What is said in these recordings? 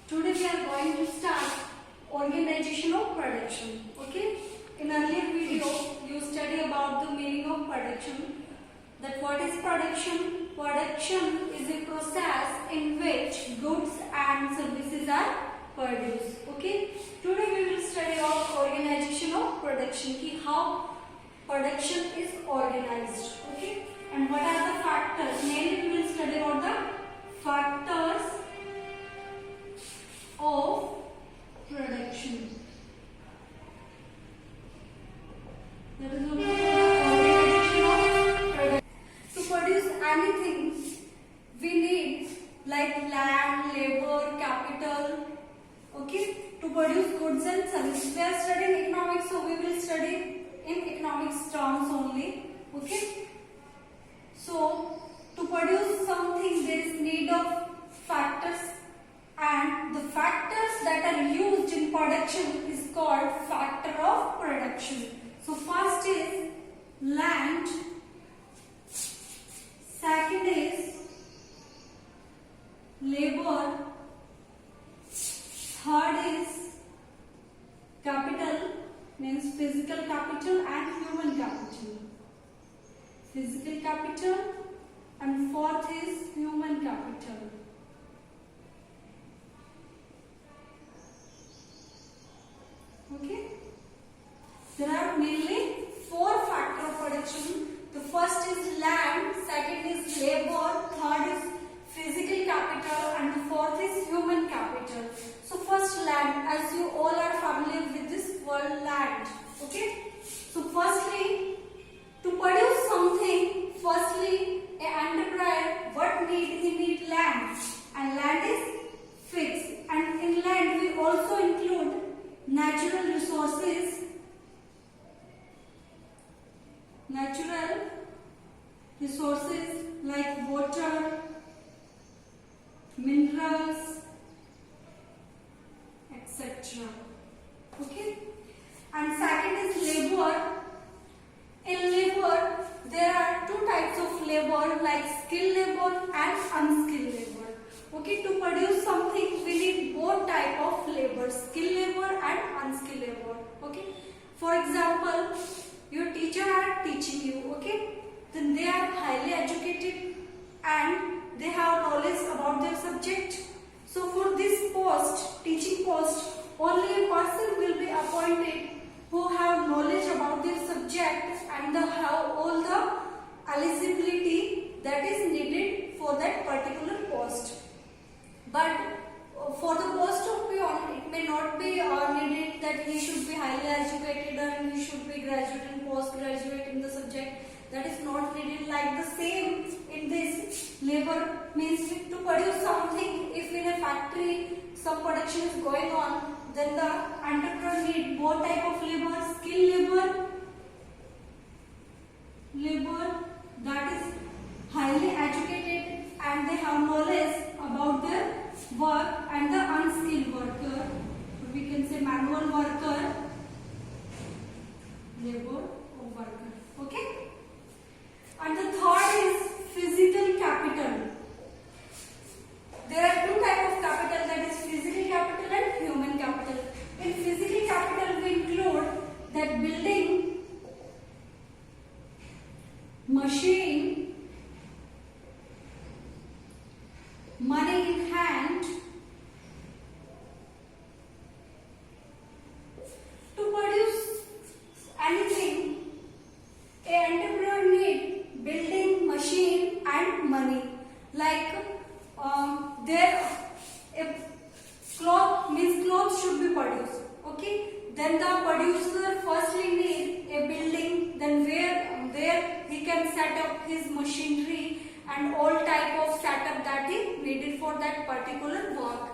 Today we are going to start organization of production. Okay. In earlier video you study about the meaning of production. That what is production? Production is a process in which goods and services are produced. Okay. Today we will study about organization of production. Ki how production is organized. Okay. And what are the factors? Mainly we will study about the factors of production. That is what organization of production. To produce anything, we need like land, labor, capital. Okay. To produce goods and services. We are studying economics, so we will study in economics terms only. Okay. So to produce something, there is need of factors. And the factors that are used in production is called factor of production. So first is land, second is labor, third is capital, means physical capital and human capital. Physical capital, and fourth is human capital. Okay. There are mainly four factors of production. The first is land, second is labor, third is physical capital, and the fourth is human capital. So first land, as you all are familiar with this word land. Okay. So firstly, to produce something, firstly an enterprise, what need? He need land, and land is fixed. And in land we also include natural resources, like water, minerals, etc. Okay. And second is labor. In labor, there are two types of labor, like skilled labor and unskilled labor. Okay, to produce something, we need both type of labor, skilled labor and unskilled labor. Okay. For example, your teacher are teaching you. Okay. Then they are highly educated and they have knowledge about their subject. So for this post, teaching post, only a person will be appointed who have knowledge about their subject and have all the eligibility that is needed for that particular post. But for the post of peon, it may not be needed that he should be highly educated and he should be graduate and postgraduate in the subject. That is not needed. Like the same in this labor, means to produce something, if in a factory some production is going on, then the entrepreneur need both type of labor, skilled labor that is highly educated and they have knowledge about their work, and the unskilled worker, we can say manual worker, labor or worker. Okay. And the third is physical capital. There are two types of capital, that is physical capital and human capital. In physical capital we include that building, machine, money in hand. To produce anything, an entrepreneur need building, machine and money. Like cloth, means clothes should be produced. Okay. Then the producer firstly need a building, then where he can set up his machinery and all type of setup that is needed for that particular work.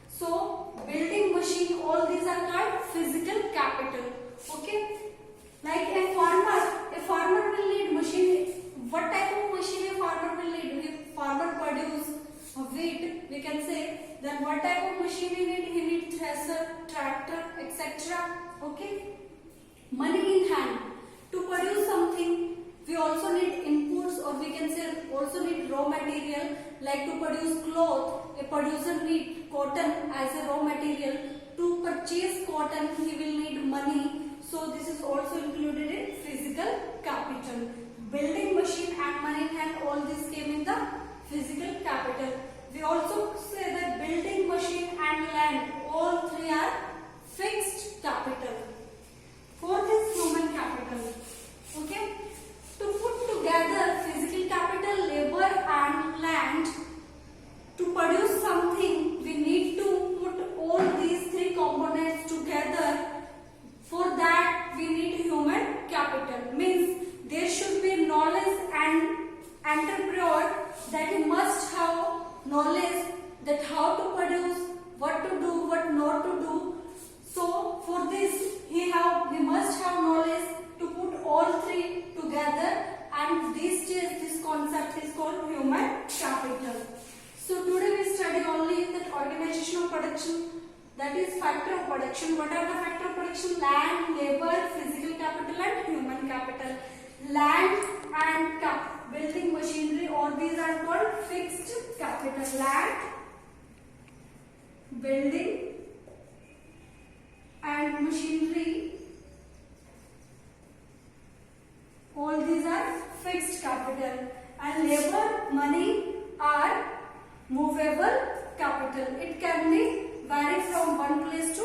So building, machine, all these are called physical capital. Okay. Like a farmer will need machine. What type of machine a farmer will need? If farmer produce wheat, we can say, then what type of machine he need? He need thresher, tractor, etc. Okay. Money in hand. To produce something, we also need inputs, or we can say also need raw material. Like to produce cloth, a producer need cotton as a raw material. To purchase cotton, he will need money. So this is also included in physical capital. Building machine and money and all this came in the physical capital. We also say that building machine and land, all three are fixed capital. Fourth is human capital. Okay. To put together physical capital, labor and land, to produce something, we need to put all these three components together. For that, we need human capital. Means there should be knowledge and entrepreneur, that he must have knowledge that how to produce, what to do, what not to do. So for this, he must have knowledge to put all three together, and this concept is called human capital. So today we study only that organization of production, that is factor of production. What are the factor of production? Land, labor, physical capital and human capital. Land and building machinery, all these are called fixed capital. Land, building and machinery, all these are fixed capital, and labor, money are movable capital. It can be vary from one place to